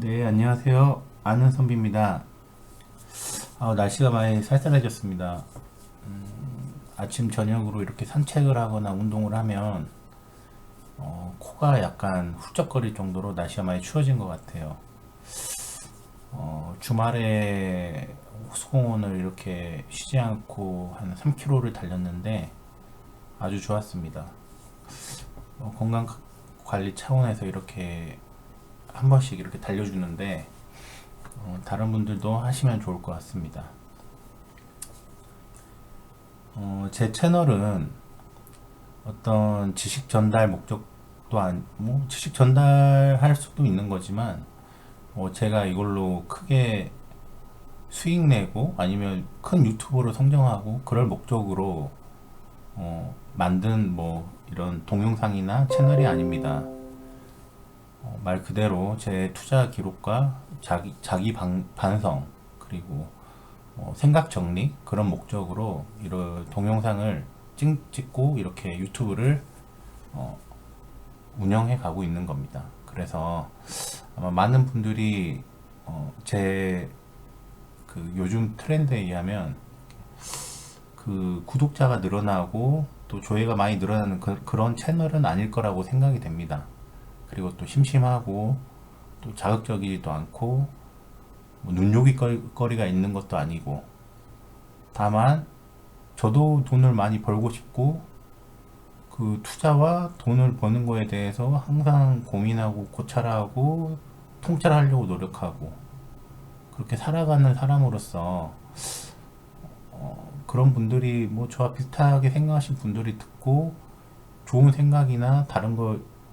네, 안녕하세요. 아는 선비입니다. 날씨가 많이 쌀쌀해졌습니다. 아침, 저녁으로 이렇게 산책을 하거나 운동을 하면, 코가 약간 훌쩍거릴 정도로 날씨가 많이 추워진 것 같아요. 주말에 호수공원을 이렇게 쉬지 않고 한 3km를 달렸는데 아주 좋았습니다. 건강 관리 차원에서 이렇게 한 번씩 이렇게 달려주는데, 다른 분들도 하시면 좋을 것 같습니다. 제 채널은 어떤 지식 전달 목적도 뭐 지식 전달할 수도 있는 거지만, 제가 이걸로 크게 수익 내고 아니면 큰 유튜버로 성장하고 그럴 목적으로 만든 뭐 이런 동영상이나 채널이 아닙니다. 말 그대로 제 투자 기록과 자기 반성, 그리고 생각 정리, 그런 목적으로 이런 동영상을 찍고 이렇게 유튜브를 어, 운영해 가고 있는 겁니다. 그래서 아마 많은 분들이 제 그 요즘 트렌드에 의하면 그 구독자가 늘어나고 또 조회가 많이 늘어나는 그런 채널은 아닐 거라고 생각이 됩니다. 그리고 또 심심하고 또 자극적이지도 않고 뭐 눈요깃거리가 있는 것도 아니고, 다만 저도 돈을 많이 벌고 싶고 그 투자와 돈을 버는 거에 대해서 항상 고민하고 고찰하고 통찰하려고 노력하고 그렇게 살아가는 사람으로서, 그런 분들이 뭐 저와 비슷하게 생각하신 분들이 듣고 좋은 생각이나 다른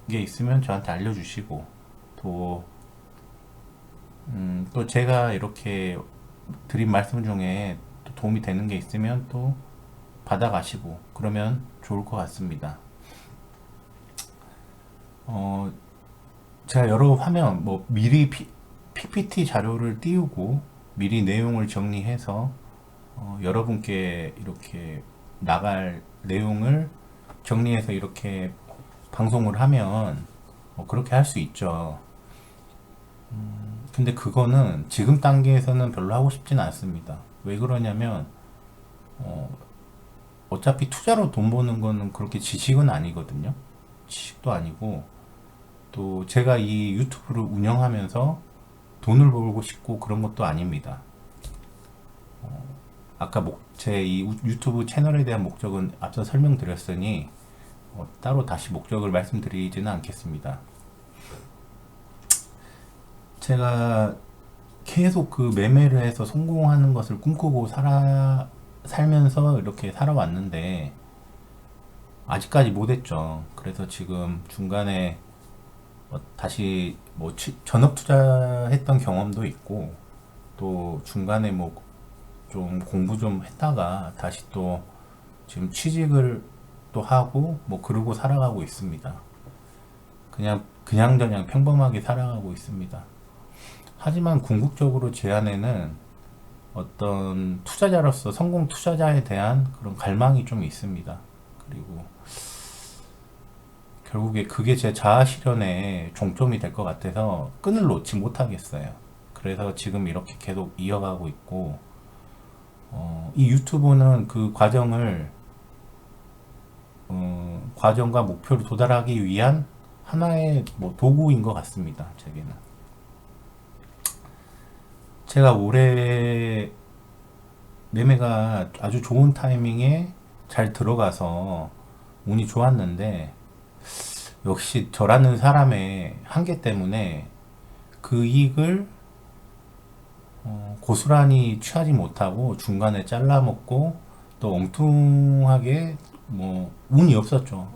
게 있으면 저한테 알려주시고, 또, 또 제가 이렇게 드린 말씀 중에 또 도움이 되는 게 있으면 또 받아가시고 그러면 좋을 것 같습니다. 어, 제가 여러 화면, 뭐 미리 PPT 자료를 띄우고 미리 내용을 정리해서 여러분께 이렇게 나갈 내용을 정리해서 이렇게 방송을 하면 그렇게 할 수 있죠. 근데 그거는 지금 단계에서는 별로 하고 싶진 않습니다. 왜 그러냐면 어차피 투자로 돈 버는 거는 그렇게 지식은 아니거든요. 지식도 아니고, 또 제가 이 유튜브를 운영하면서 돈을 벌고 싶고 그런 것도 아닙니다. 아까 제 이 유튜브 채널에 대한 목적은 앞서 설명드렸으니 따로 다시 목적을 말씀드리지는 않겠습니다. 제가 계속 그 매매를 해서 성공하는 것을 꿈꾸고 살면서 이렇게 살아왔는데 아직까지 못했죠. 그래서 지금 중간에 다시 뭐 전업 투자했던 경험도 있고, 또 중간에 뭐 좀 공부 좀 했다가 다시 또 지금 취직을 또 하고 뭐 그러고 살아가고 있습니다. 그냥저냥 평범하게 살아가고 있습니다. 하지만 궁극적으로 제 안에는 어떤 투자자로서 성공 투자자에 대한 그런 갈망이 좀 있습니다. 그리고 결국에 그게 제 자아 실현의 종점이 될 것 같아서 끈을 놓지 못하겠어요. 그래서 지금 이렇게 계속 이어가고 있고, 이 유튜브는 그 과정과 목표를 도달하기 위한 하나의 뭐 도구인 것 같습니다. 제게는. 제가 올해 매매가 아주 좋은 타이밍에 잘 들어가서 운이 좋았는데, 역시 저라는 사람의 한계 때문에 그 이익을 고스란히 취하지 못하고 중간에 잘라먹고, 또 엉뚱하게 뭐 운이 없었죠.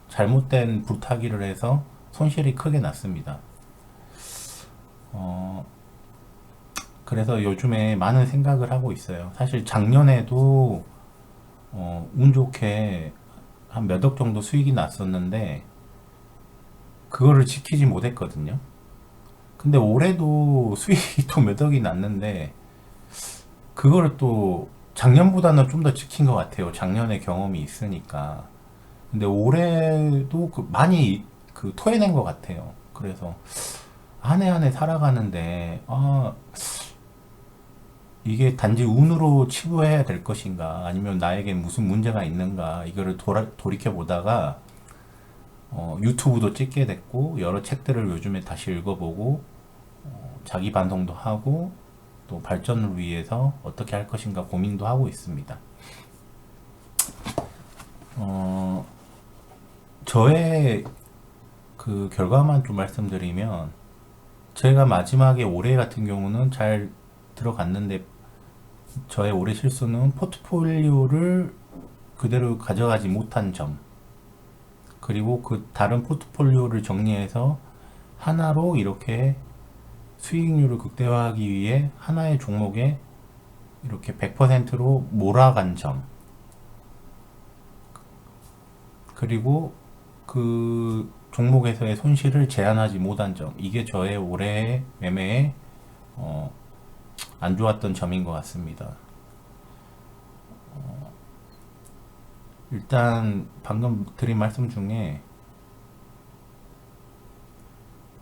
잘못된 불타기를 해서 손실이 크게 났습니다. 어, 그래서 요즘에 많은 생각을 하고 있어요. 사실 작년에도 운 좋게 한 몇 억 정도 수익이 났었는데 그거를 지키지 못했거든요. 근데 올해도 수익이 또 몇 억이 났는데 그거를 또 작년보다는 좀 더 지킨 것 같아요. 작년에 경험이 있으니까. 근데 올해도 많이 토해낸 것 같아요. 그래서 한 해 한 해 살아가는데, 이게 단지 운으로 치부해야 될 것인가, 아니면 나에게 무슨 문제가 있는가, 이거를 돌이켜 보다가, 유튜브도 찍게 됐고, 여러 책들을 요즘에 다시 읽어보고, 자기 반성도 하고, 또 발전을 위해서 어떻게 할 것인가 고민도 하고 있습니다. 어, 저의 그 결과만 좀 말씀드리면, 제가 마지막에 올해 같은 경우는 잘 들어갔는데, 저의 올해 실수는 포트폴리오를 그대로 가져가지 못한 점, 그리고 그 다른 포트폴리오를 정리해서 하나로 이렇게 수익률을 극대화하기 위해 하나의 종목에 이렇게 100%로 몰아간 점, 그리고 그 종목에서의 손실을 제한하지 못한 점, 이게 저의 올해의 매매에 안 좋았던 점인 것 같습니다. 일단 방금 드린 말씀 중에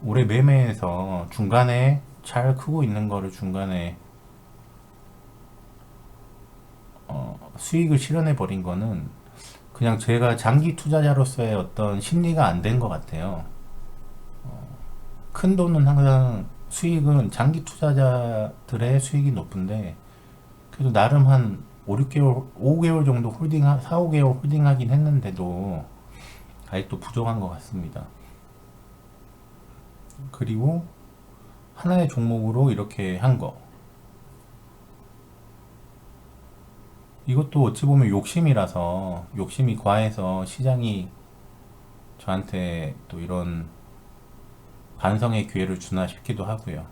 올해 매매에서 중간에 잘 크고 있는 거를 중간에 수익을 실현해 버린 거는 그냥 제가 장기 투자자로서의 어떤 심리가 안 된 것 같아요. 큰 돈은 항상 수익은 장기 투자자들의 수익이 높은데, 그래도 나름 한 5, 6개월, 5개월 정도 4, 5개월 홀딩하긴 했는데도 아직도 부족한 것 같습니다. 그리고 하나의 종목으로 이렇게 한 거. 이것도 어찌 보면 욕심이라서, 욕심이 과해서 시장이 저한테 또 이런 반성의 기회를 주나 싶기도 하고요.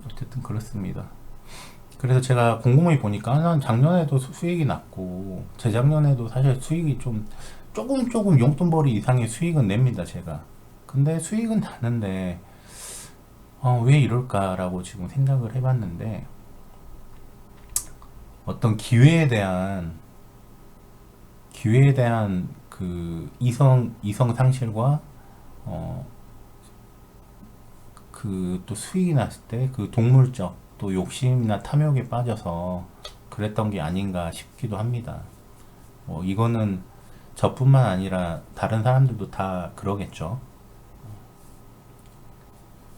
어쨌든 그렇습니다. 그래서 제가 곰곰이 보니까 난 작년에도 수익이 났고 재작년에도 사실 수익이 좀 조금 용돈벌이 이상의 수익은 냅니다, 제가. 근데 수익은 나는데 왜 이럴까라고 지금 생각을 해봤는데, 어떤 기회에 대한 그 이성 상실과 그 또 수익이 났을 때 그 동물적 또 욕심이나 탐욕에 빠져서 그랬던 게 아닌가 싶기도 합니다. 이거는 저뿐만 아니라 다른 사람들도 다 그러겠죠.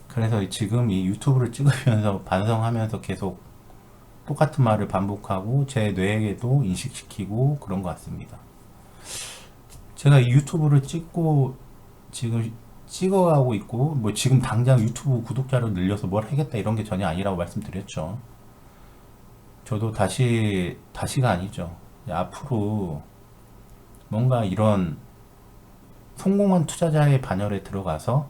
그래서 지금 이 유튜브를 찍으면서 반성하면서 계속 똑같은 말을 반복하고 제 뇌에게도 인식시키고 그런 것 같습니다. 제가 이 유튜브를 찍고 지금 찍어가고 있고, 뭐 지금 당장 유튜브 구독자를 늘려서 뭘 하겠다 이런 게 전혀 아니라고 말씀드렸죠. 저도 다시가 아니죠. 앞으로 뭔가 이런 성공한 투자자의 반열에 들어가서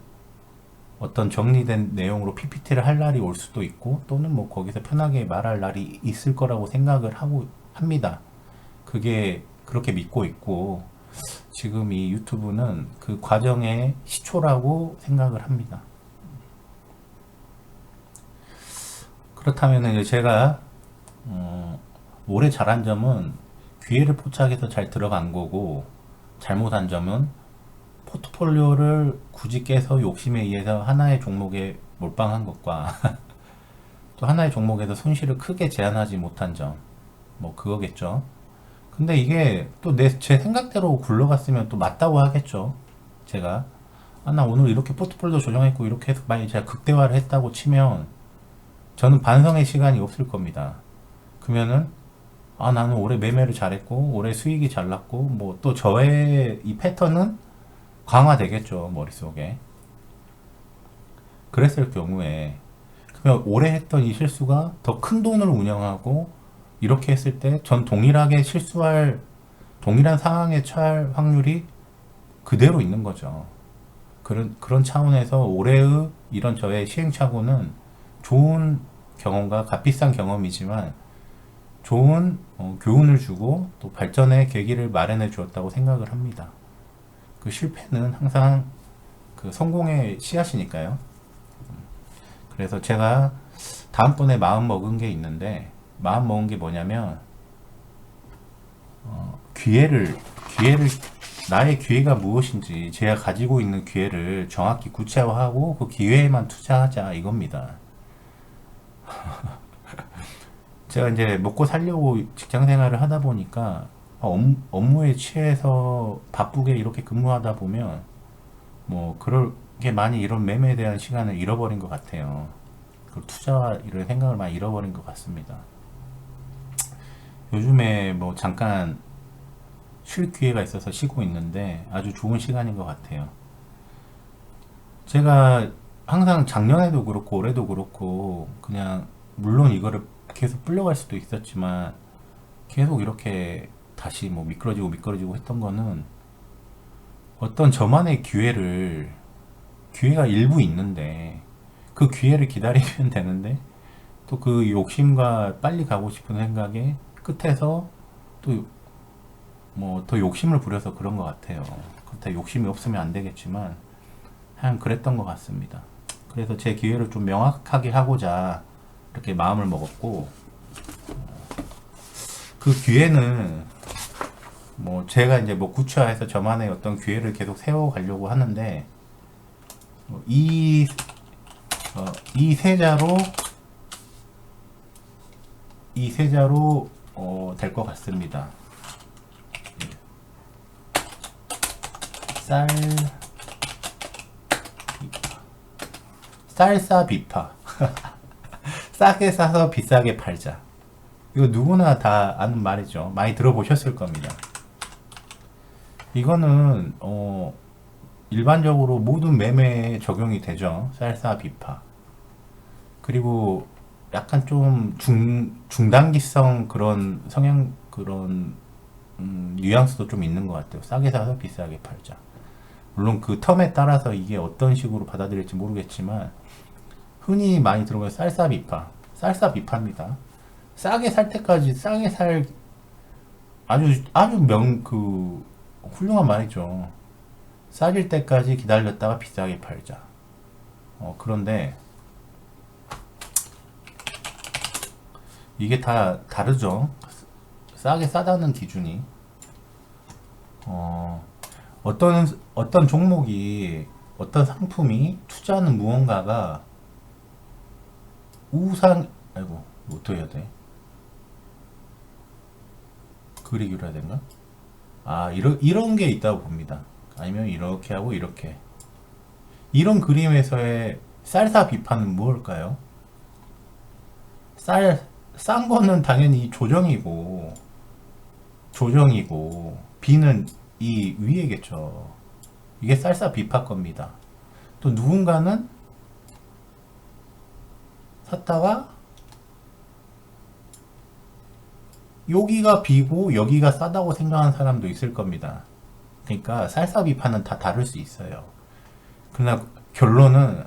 어떤 정리된 내용으로 PPT를 할 날이 올 수도 있고, 또는 뭐 거기서 편하게 말할 날이 있을 거라고 생각을 하고 합니다. 그게 그렇게 믿고 있고, 지금 이 유튜브는 그 과정의 시초라고 생각을 합니다. 그렇다면 이제 제가 올해 잘한 점은 기회를 포착해서 잘 들어간 거고, 잘못한 점은 포트폴리오를 굳이 깨서 욕심에 의해서 하나의 종목에 몰빵한 것과 또 하나의 종목에서 손실을 크게 제한하지 못한 점, 뭐 그거겠죠. 근데 이게 또 제 생각대로 굴러갔으면 또 맞다고 하겠죠. 제가 나 오늘 이렇게 포트폴리오 조정했고 이렇게 해서 만약에 제가 극대화를 했다고 치면 저는 반성의 시간이 없을 겁니다. 그러면은 나는 올해 매매를 잘했고 올해 수익이 잘 났고 뭐 또 저의 이 패턴은 강화되겠죠, 머릿속에. 그랬을 경우에 그러면 올해 했던 이 실수가 더 큰 돈을 운영하고 이렇게 했을 때 전 동일하게 동일한 상황에 처할 확률이 그대로 있는 거죠. 그런 차원에서 올해의 이런 저의 시행착오는 좋은 경험과 값비싼 경험이지만 좋은 교훈을 주고 또 발전의 계기를 마련해 주었다고 생각을 합니다. 그 실패는 항상 그 성공의 씨앗이니까요. 그래서 제가 다음번에 마음 먹은 게 있는데, 마음 먹은 게 뭐냐면 기회를 나의 기회가 무엇인지, 제가 가지고 있는 기회를 정확히 구체화하고 그 기회에만 투자하자 이겁니다. 제가 이제 먹고 살려고 직장 생활을 하다 보니까 업무에 취해서 바쁘게 이렇게 근무하다 보면 뭐 그렇게 많이 이런 매매에 대한 시간을 잃어버린 것 같아요. 그 투자 이런 생각을 많이 잃어버린 것 같습니다. 요즘에 뭐 잠깐 쉴 기회가 있어서 쉬고 있는데 아주 좋은 시간인 것 같아요. 제가 항상 작년에도 그렇고 올해도 그렇고 그냥 물론 이거를 계속 불려갈 수도 있었지만 계속 이렇게 다시 뭐 미끄러지고 했던 거는 어떤 저만의 기회가 일부 있는데 그 기회를 기다리면 되는데 또 그 욕심과 빨리 가고 싶은 생각에 끝에서 또 뭐 더 욕심을 부려서 그런 것 같아요. 그렇다 욕심이 없으면 안 되겠지만 그냥 그랬던 것 같습니다. 그래서 제 기회를 좀 명확하게 하고자 이렇게 마음을 먹었고 그 기회는 뭐 제가 이제 뭐 구체화해서 저만의 어떤 기회를 계속 세워가려고 하는데 이, 이 세자로 될 것 같습니다. 쌀사비파. 싸게 사서 비싸게 팔자. 이거 누구나 다 아는 말이죠. 많이 들어보셨을 겁니다. 이거는 일반적으로 모든 매매에 적용이 되죠. 쌀사비파. 그리고 약간 좀 중단기성 그런 성향 그런 뉘앙스도 좀 있는 것 같아요. 싸게 사서 비싸게 팔자. 물론 그 텀에 따라서 이게 어떤 식으로 받아들일지 모르겠지만 흔히 많이 들어보는 쌀사비파입니다. 싸게 살 때까지 싸게 살 아주 훌륭한 말이죠. 싸질 때까지 기다렸다가 비싸게 팔자. 그런데 이게 다 다르죠. 싸다는 기준이 어떤 종목이 어떤 상품이 투자하는 무언가가 아이고 어떻게 해야 돼? 그리기로 해야 되나? 이런 게 있다고 봅니다. 아니면 이렇게 하고 이렇게 이런 그림에서의 쌀사 비판은 무엇일까요? 싼 거는 당연히 조정이고 B는 이 위에겠죠. 이게 쌀사 비파 겁니다. 또 누군가는 샀다가 여기가 B고 여기가 싸다고 생각하는 사람도 있을 겁니다. 그러니까 쌀사 비파는 다 다를 수 있어요. 그러나 결론은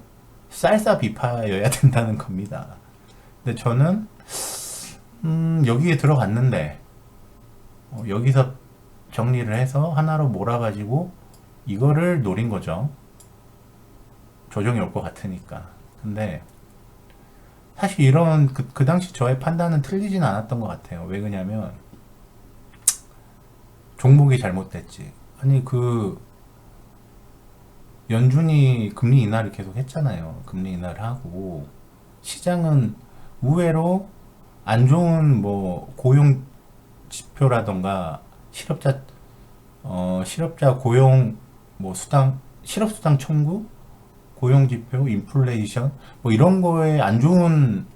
쌀사 비파여야 된다는 겁니다. 근데 저는 여기에 들어갔는데 여기서 정리를 해서 하나로 몰아가지고 이거를 노린 거죠. 조정이 올 것 같으니까. 근데 사실 이런 그 당시 저의 판단은 틀리진 않았던 것 같아요. 왜 그러냐면 종목이 잘못됐지. 아니 연준이 금리 인하를 계속 했잖아요. 금리 인하를 하고 시장은 의외로 안 좋은 뭐 고용 지표라던가 실업자 고용 뭐 실업수당 청구, 고용 지표, 인플레이션 뭐 이런 거에 안 좋은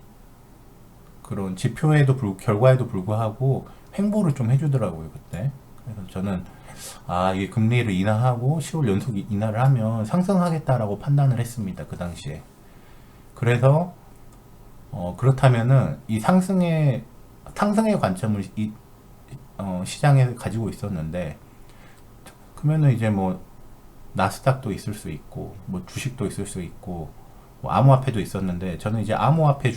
그런 결과에도 불구하고 횡보를 좀 해주더라고요 그때. 그래서 저는 이게 금리를 인하하고 10월 연속 인하를 하면 상승하겠다라고 판단을 했습니다 그 당시에. 그래서 그렇다면은 이 상승의 관점을 시장에 가지고 있었는데 그러면은 이제 뭐 나스닥도 있을 수 있고 뭐 주식도 있을 수 있고 뭐 암호화폐도 있었는데 저는 이제 암호화폐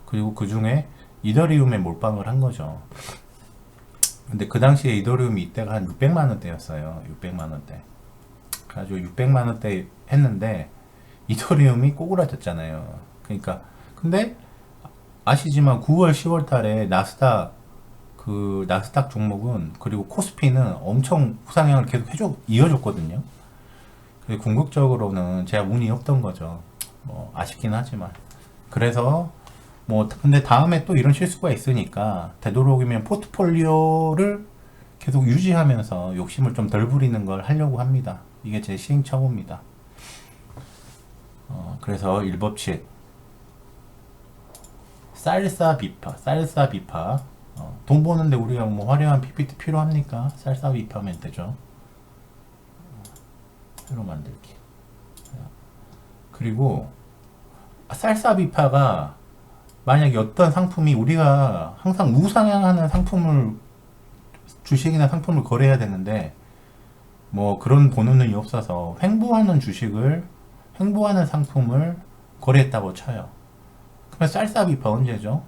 그리고 그 중에 이더리움에 몰빵을 한 거죠. 근데 그 당시에 이더리움이 이때가 한 600만 원대였어요. 600만 원대. 그래가지고 600만 원대 했는데 이더리움이 꼬꾸라졌잖아요. 그러니까 근데 아시지만 9월 10월 달에 나스닥 그 나스닥 종목은 그리고 코스피는 엄청 우상향을 계속 이어줬거든요. 그래서 궁극적으로는 제가 운이 없던 거죠. 뭐 아쉽긴 하지만. 그래서 뭐 근데 다음에 또 이런 실수가 있으니까 되도록이면 포트폴리오를 계속 유지하면서 욕심을 좀 덜 부리는 걸 하려고 합니다. 이게 제 시행착오입니다. 그래서 일법칙 쌀사비파 돈 버는데 우리가 뭐 화려한 PPT 필요합니까? 쌀사비파면 되죠. 새로 만들기. 그리고 쌀사비파가 만약에 어떤 상품이 우리가 항상 우상향하는 상품을 주식이나 상품을 거래해야 되는데 뭐 그런 보는 이 없어서 횡보하는 상품을 거래했다고 쳐요. 그러면 쌀싸비파 언제죠?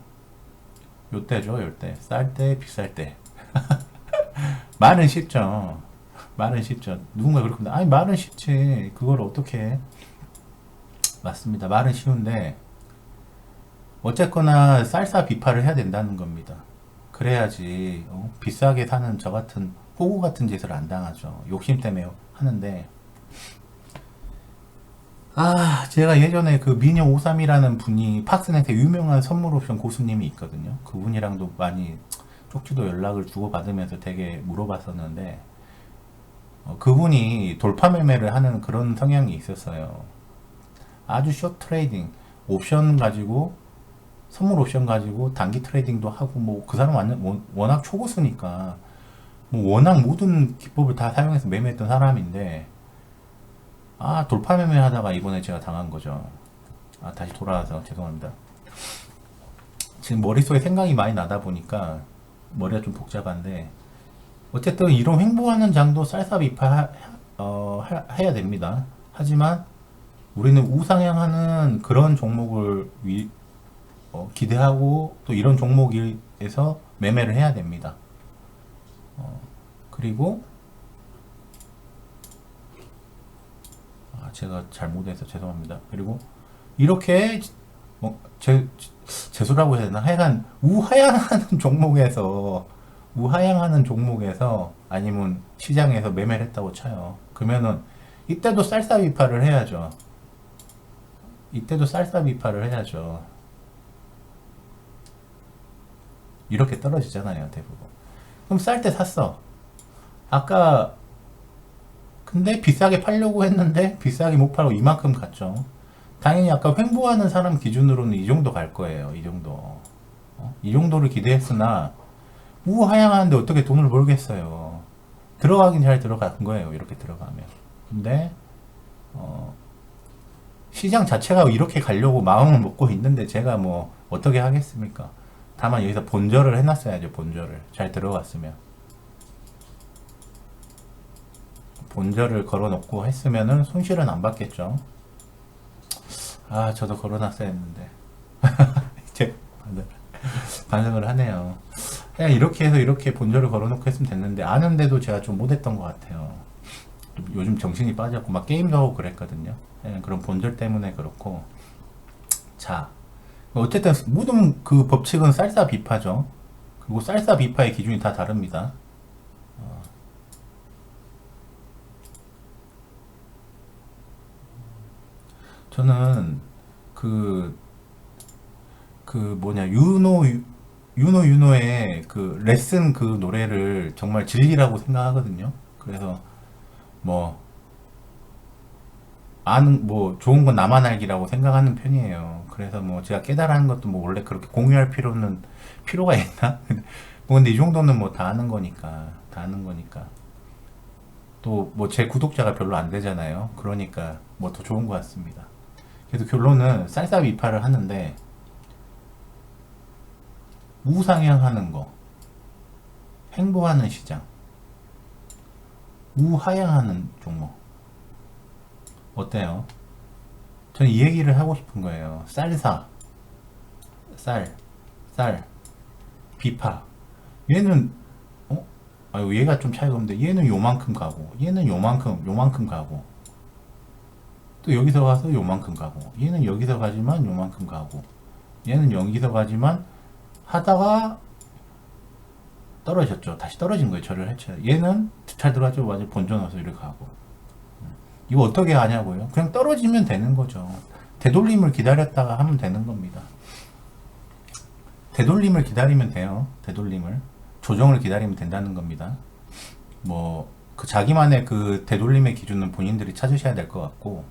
요때죠, 요때. 쌀 때, 비쌀 때. 말은 쉽죠. 말은 쉽죠. 누군가 그렇게 합니다. 아니, 말은 쉽지. 그걸 어떻게 해? 맞습니다. 말은 쉬운데, 어쨌거나 쌀싸비파를 해야 된다는 겁니다. 그래야지, 비싸게 사는 저 같은, 호구 같은 짓을 안 당하죠. 욕심 때문에 하는데, 제가 예전에 그 미녀 53이라는 분이 팍스넷에 유명한 선물 옵션 고수님이 있거든요. 그분이랑도 많이 쪽지도 연락을 주고받으면서 되게 물어봤었는데, 그분이 돌파 매매를 하는 그런 성향이 있었어요. 아주 숏 트레이딩, 옵션 가지고, 선물 옵션 가지고 단기 트레이딩도 하고, 뭐, 그 사람 완전 워낙 초고수니까, 뭐, 워낙 모든 기법을 다 사용해서 매매했던 사람인데, 돌파 매매 하다가 이번에 제가 당한 거죠. 다시 돌아와서 죄송합니다. 지금 머릿속에 생각이 많이 나다 보니까 머리가 좀 복잡한데, 어쨌든 이런 횡보하는 장도 쌀쌀비파 해야 됩니다. 하지만 우리는 우상향하는 그런 종목을 기대하고 또 이런 종목에서 매매를 해야 됩니다. 그리고 제가 잘못해서 죄송합니다. 그리고 이렇게 재수라고 해야 되나? 하여간 우하향하는 종목에서 아니면 시장에서 매매를 했다고 쳐요. 그러면은 이때도 쌀쌀비파를 해야죠. 이렇게 떨어지잖아요, 대부분. 그럼 쌀 때 샀어. 아까 근데 비싸게 팔려고 했는데 비싸게 못 팔고 이만큼 갔죠. 당연히 아까 횡보하는 사람 기준으로는 이 정도 갈 거예요. 이 정도. 이 정도를 기대했으나 우하향하는데 어떻게 돈을 벌겠어요. 들어가긴 잘 들어간 거예요. 이렇게 들어가면. 근데 시장 자체가 이렇게 가려고 마음을 먹고 있는데 제가 뭐 어떻게 하겠습니까? 다만 여기서 본절을 해놨어야죠. 본절을 잘 들어갔으면. 본절을 걸어놓고 했으면은 손실은 안 받겠죠. 저도 걸어놨어야 했는데. 이제 반성을 하네요. 그냥 이렇게 해서 이렇게 본절을 걸어놓고 했으면 됐는데, 아는데도 제가 좀 못했던 것 같아요. 요즘 정신이 빠졌고, 막 게임도 하고 그랬거든요. 그런 본절 때문에 그렇고. 자, 어쨌든 모든 그 법칙은 쌀쌀비파죠. 그리고 쌀쌀비파의 기준이 다 다릅니다. 저는 유노의 그 레슨 그 노래를 정말 진리라고 생각하거든요. 그래서 뭐 뭐 좋은 건 나만 알기라고 생각하는 편이에요. 그래서 뭐 제가 깨달은 것도 뭐 원래 그렇게 공유할 필요가 있나? 뭐 근데 이 정도는 뭐 다 아는 거니까. 또 뭐 제 구독자가 별로 안 되잖아요. 그러니까 뭐 더 좋은 것 같습니다. 그래서 결론은 쌀쌀비파를 하는데 우상향하는 거, 횡보하는 시장, 우하향하는 종목 어때요? 저는 이 얘기를 하고 싶은 거예요. 쌀, 비파. 얘는 얘가 좀 차이가 없는데 얘는 요만큼 가고 얘는 요만큼 가고 또 여기서 가서 요만큼 가고 얘는 여기서 가지만 요만큼 가고 얘는 여기서 가지만 하다가 떨어졌죠. 다시 떨어진 거예요. 저를 해쳐요. 얘는 잘 들어가자마자 본전 와서 이렇게 가고. 이거 어떻게 하냐고요? 그냥 떨어지면 되는 거죠. 되돌림을 기다렸다가 하면 되는 겁니다. 되돌림을 기다리면 돼요. 되돌림을. 조정을 기다리면 된다는 겁니다. 뭐, 그 자기만의 그 되돌림의 기준은 본인들이 찾으셔야 될 것 같고,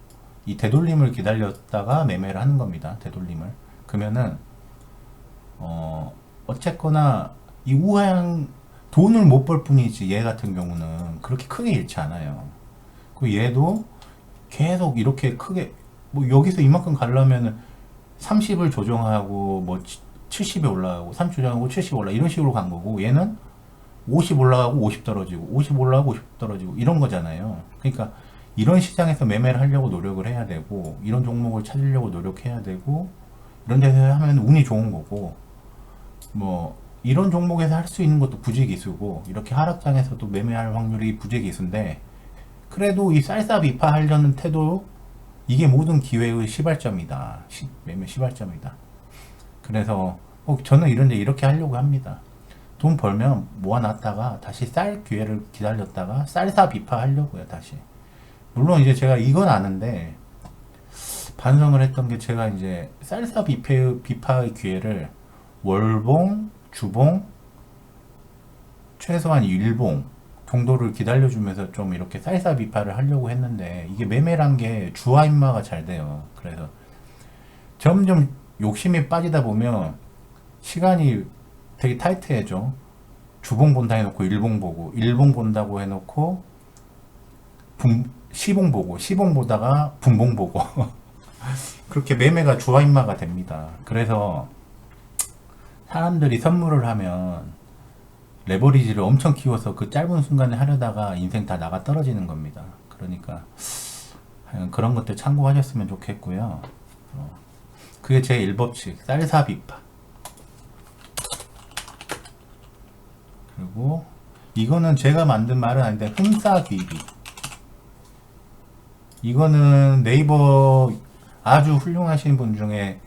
이 되돌림을 기다렸다가 매매를 하는 겁니다. 되돌림을. 그러면은, 어쨌거나, 이 우하향, 돈을 못 벌 뿐이지, 얘 같은 경우는 그렇게 크게 잃지 않아요. 그 얘도 계속 이렇게 크게, 뭐, 여기서 이만큼 가려면은 30을 조정하고, 뭐, 70에 올라가고, 30 조정하고 70 올라, 이런 식으로 간 거고, 얘는 50 올라가고 50 떨어지고 50 올라가고 50 떨어지고 이런 거잖아요. 그러니까 이런 시장에서 매매를 하려고 노력을 해야 되고 이런 종목을 찾으려고 노력해야 되고 이런 데서 하면 운이 좋은 거고 뭐 이런 종목에서 할 수 있는 것도 부지기수고 이렇게 하락장에서도 매매할 확률이 부지기수인데 그래도 이 쌀쌀비파 하려는 태도 이게 모든 기회의 시발점이다. 매매 시발점이다. 그래서 저는 이런데 이렇게 하려고 합니다. 돈 벌면 모아놨다가 다시 쌀 기회를 기다렸다가 쌀사 비파 하려고요. 다시 물론 이제 제가 이건 아는데 반성을 했던 게 제가 이제 쌀사 비파의 기회를 월봉, 주봉, 최소한 일봉 정도를 기다려주면서 좀 이렇게 쌀사 비파를 하려고 했는데 이게 매매란 게 주화 인마가 잘 돼요. 그래서 점점 욕심이 빠지다 보면 시간이 되게 타이트해져. 주봉 본다 해놓고 일봉 보고, 일봉 본다고 해놓고 시봉 보고, 시봉 보다가 분봉 보고 그렇게 매매가 주화인마가 됩니다. 그래서 사람들이 선물을 하면 레버리지를 엄청 키워서 그 짧은 순간에 하려다가 인생 다 나가 떨어지는 겁니다. 그러니까 그런 것들 참고하셨으면 좋겠고요. 그게 제 1법칙 쌀사비파. 그리고 이거는 제가 만든 말은 아닌데 흥사귀비. 이거는 네이버 아주 훌륭하신 분 중에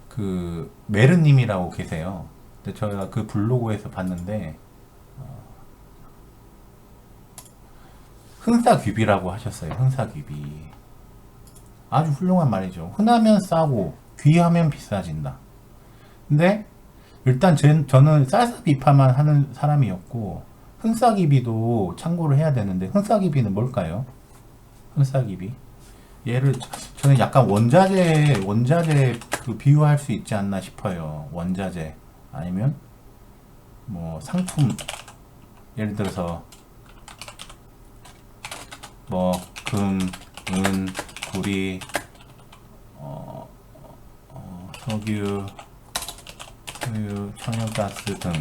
그 메르님이라고 계세요. 근데 저희가 그 블로그에서 봤는데 흥사귀비라고 하셨어요. 흥사귀비. 아주 훌륭한 말이죠. 흔하면 싸고 귀하면 비싸진다. 근데 일단 저는 쌀쌀비파만 하는 사람이었고 흥싸기비도 참고를 해야 되는데 흥싸기비는 뭘까요? 흥싸기비 얘를 저는 약간 원자재 그 비유할 수 있지 않나 싶어요. 원자재 아니면 뭐 상품 예를 들어서 뭐 금, 은, 구리, 석유, 소유, 천연가스 등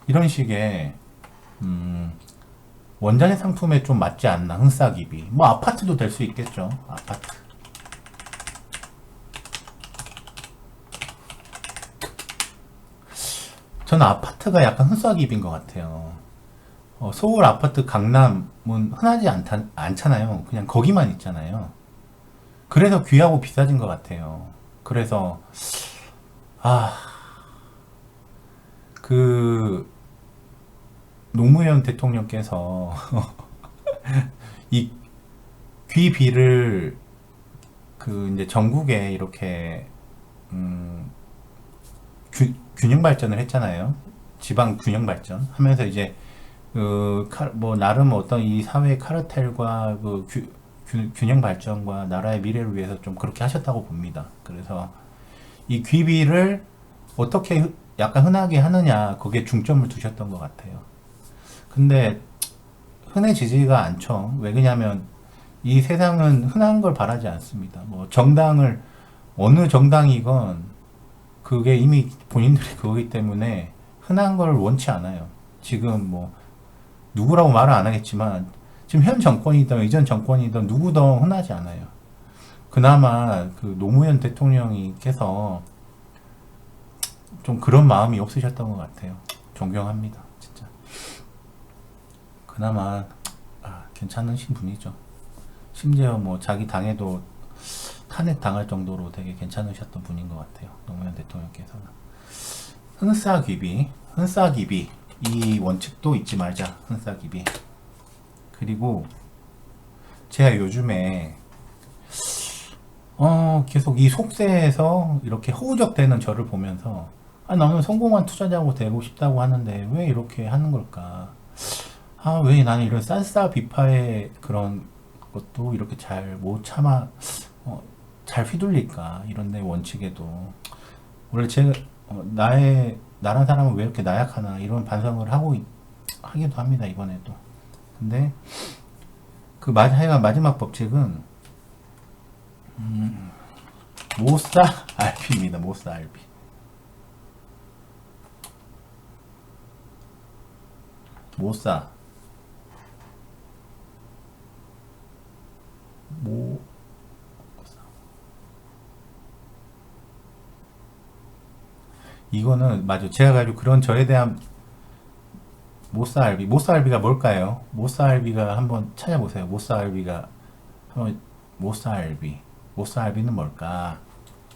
이런 식의 원자재 상품에 좀 맞지 않나 흥싸기비. 뭐 아파트도 될 수 있겠죠. 아파트. 저는 아파트가 약간 흥싸기비인 것 같아요. 서울 아파트 강남은 흔하지 않잖아요. 그냥 거기만 있잖아요. 그래서 귀하고 비싸진 것 같아요. 그래서 그 노무현 대통령께서 이 귀비를 그 이제 전국에 이렇게 균형 발전을 했잖아요. 지방 균형 발전 하면서 이제 뭐 나름 어떤 이 사회 카르텔과 그 균형 발전과 나라의 미래를 위해서 좀 그렇게 하셨다고 봅니다. 그래서 이 귀비를 어떻게 약간 흔하게 하느냐 거기에 중점을 두셨던 것 같아요. 근데 흔해지지가 않죠. 왜 그러냐면 이 세상은 흔한 걸 바라지 않습니다. 뭐 정당을 어느 정당이건 그게 이미 본인들이 그거기 때문에 흔한 걸 원치 않아요. 지금 뭐 누구라고 말은 안 하겠지만 지금 현 정권이든 이전 정권이든 누구도 흔하지 않아요. 그나마 그 노무현 대통령이께서 좀 그런 마음이 없으셨던 것 같아요. 존경합니다. 진짜. 그나마 괜찮으신 분이죠. 심지어 뭐 자기 당에도 탄핵 당할 정도로 되게 괜찮으셨던 분인 것 같아요. 노무현 대통령께서는. 흔싸기비 이 원칙도 잊지 말자. 흔싸기비. 그리고 제가 요즘에 계속 이 속세에서 이렇게 허우적대는 저를 보면서 나는 성공한 투자자고 되고 싶다고 하는데 왜 이렇게 하는 걸까? 왜 나는 이런 쌀쌀 비파의 그런 것도 이렇게 잘 못 참아 잘 휘둘릴까? 이런 내 원칙에도 원래 제가 나란 사람은 왜 이렇게 나약하나 이런 반성을 하기도 합니다 이번에도. 근데 그 하여간 마지막 법칙은 모사 RP입니다. 모사 RP. 모사 모 이거는 맞아. 제가 가지고 그런 저에 대한 모사알비. 모사알비가 뭘까요? 모사알비가 한번 찾아보세요. 모사알비가 한번 모사알비. 모사알비는 뭘까?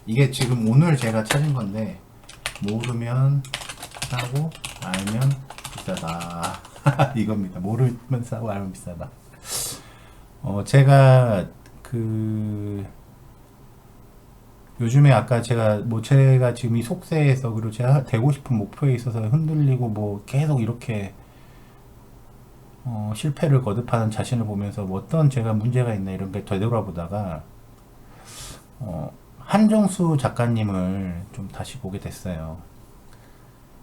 이게 지금 오늘 제가 찾은 건데 모르면 싸고 알면 비싸다. 이겁니다. 모르면 싸고 알면 비싸다. 제가 그 요즘에 아까 제가 지금 이 속세에서 그리고 제가 되고 싶은 목표에 있어서 흔들리고 뭐 계속 이렇게 실패를 거듭하는 자신을 보면서 뭐 어떤 제가 문제가 있나 이런 게 되돌아보다가 한정수 작가님을 좀 다시 보게 됐어요.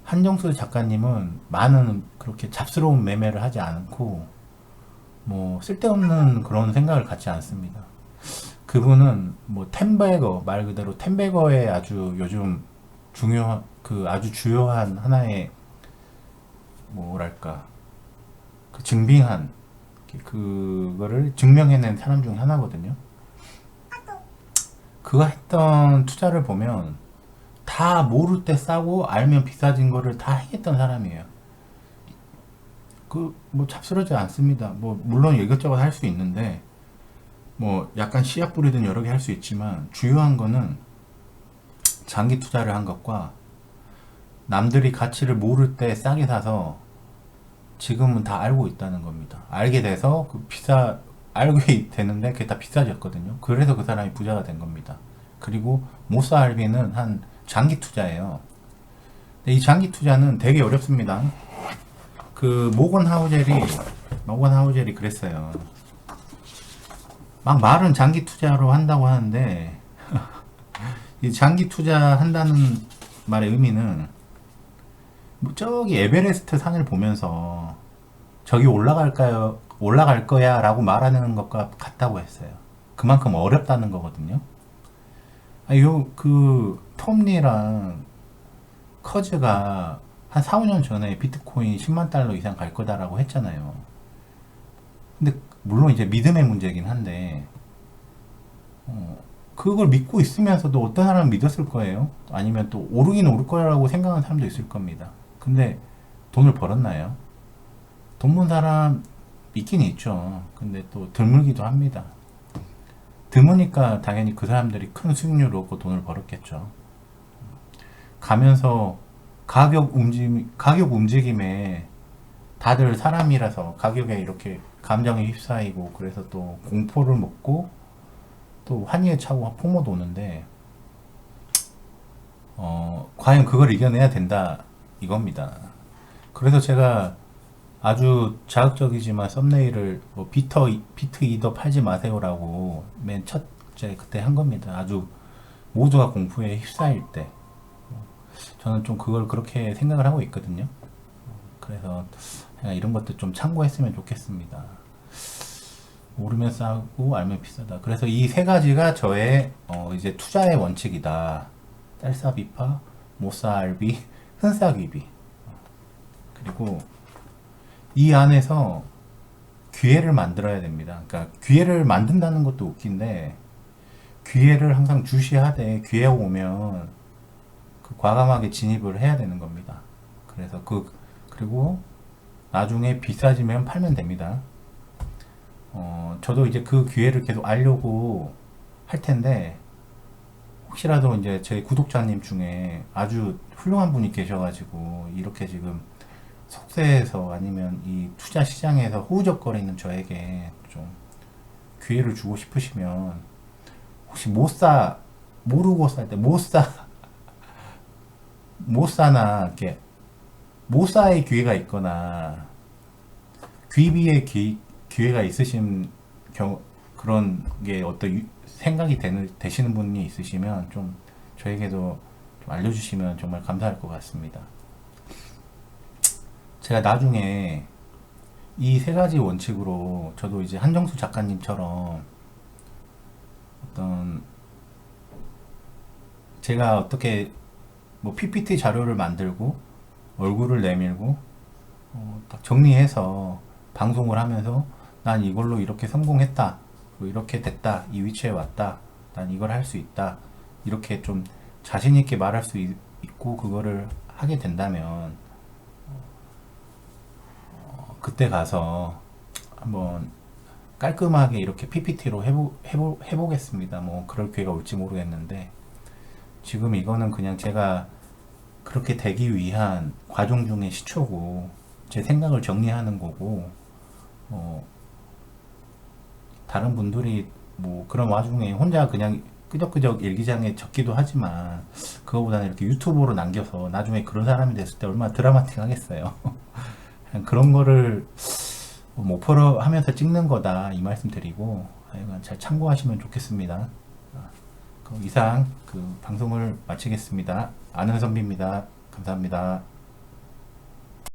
한정수 작가님은 많은 그렇게 잡스러운 매매를 하지 않고 뭐 쓸데없는 그런 생각을 갖지 않습니다. 그분은 뭐 템베거 말 그대로 템베거의 아주 요즘 중요한 아주 주요한 하나의 뭐랄까 그 증빙한 그거를 증명해낸 사람 중 하나거든요. 그가 했던 투자를 보면 다 모를 때 싸고 알면 비싸진 거를 다 했던 사람이에요. 뭐 잡스러지 않습니다. 뭐 물론 이것저것 할 수 있는데 뭐 약간 씨앗 뿌리든 여러 개 할 수 있지만 주요한 거는 장기 투자를 한 것과 남들이 가치를 모를 때 싸게 사서 지금은 다 알고 있다는 겁니다. 알게 돼서 알게 되는데 그게 다 비싸졌거든요. 그래서 그 사람이 부자가 된 겁니다. 그리고 모사알비는 한 장기 투자예요. 근데 이 장기 투자는 되게 어렵습니다. 모건 하우젤이 그랬어요. 막 말은 장기 투자로 한다고 하는데 이 장기 투자 한다는 말의 의미는 뭐 저기 에베레스트 산을 보면서 저기 올라갈 거야 라고 말하는 것과 같다고 했어요. 그만큼 어렵다는 거거든요. 톰리랑 커즈가 한 4, 5년 전에 비트코인 10만 달러 이상 갈 거다라고 했잖아요. 근데 물론 이제 믿음의 문제긴 한데 그걸 믿고 있으면서도 어떤 사람은 믿었을 거예요. 아니면 또 오르긴 오를 거라고 생각하는 사람도 있을 겁니다. 근데 돈을 벌었나요? 돈 번 사람 있긴 있죠. 근데 또 드물기도 합니다. 드무니까 당연히 그 사람들이 큰 수익률을 얻고 돈을 벌었겠죠. 가면서 가격 움직임에 다들 사람이라서 가격에 이렇게 감정에 휩싸이고 그래서 또 공포를 먹고 또 환희에 차고 폭모도 오는데 과연 그걸 이겨내야 된다 이겁니다. 그래서 제가 아주 자극적이지만 썸네일을 뭐 비트 이더 팔지 마세요라고 맨 첫째 그때 한 겁니다. 아주 모두가 공포에 휩싸일 때 저는 좀 그걸 그렇게 생각을 하고 있거든요. 그래서 이런 것도 좀 참고했으면 좋겠습니다. 모르면 싸고 알면 비싸다. 그래서 이 세 가지가 저의 이제 투자의 원칙이다. 짤싸비파, 모사알비, 흔싸기비. 그리고 이 안에서 기회를 만들어야 됩니다. 그러니까 기회를 만든다는 것도 웃긴데 기회를 항상 주시하되 기회가 오면 과감하게 진입을 해야 되는 겁니다. 그래서 그리고 나중에 비싸지면 팔면 됩니다. 저도 이제 그 기회를 계속 알려고 할 텐데 혹시라도 이제 제 구독자님 중에 아주 훌륭한 분이 계셔가지고 이렇게 지금 속세에서 아니면 이 투자 시장에서 호우적거리는 저에게 좀 기회를 주고 싶으시면 혹시 모르고 살 때 못 사나 이렇게 못 사의 기회가 있거나 귀비의 기회가 있으신 그런 게 어떤 생각이 되시는 분이 있으시면 좀 저에게도 좀 알려주시면 정말 감사할 것 같습니다. 제가 나중에 이 세 가지 원칙으로 저도 이제 한정수 작가님처럼 어떤 제가 어떻게 뭐 PPT 자료를 만들고 얼굴을 내밀고 딱 정리해서 방송을 하면서 난 이걸로 이렇게 성공했다, 이렇게 됐다, 이 위치에 왔다, 난 이걸 할 수 있다, 이렇게 좀 자신 있게 말할 수 있고 그거를 하게 된다면 그때 가서 한번 깔끔하게 이렇게 PPT로 해보겠습니다. 뭐 그럴 기회가 올지 모르겠는데 지금 이거는 그냥 제가 그렇게 되기 위한 과정 중의 시초고 제 생각을 정리하는 거고 다른 분들이 뭐 그런 와중에 혼자 그냥 끄적끄적 일기장에 적기도 하지만 그거보다는 이렇게 유튜브로 남겨서 나중에 그런 사람이 됐을 때 얼마나 드라마틱 하겠어요. 그런 거를 목표로 하면서 찍는 거다 이 말씀 드리고 잘 참고하시면 좋겠습니다. 그럼 이상 그 방송을 마치겠습니다. 아는 선비입니다. 감사합니다.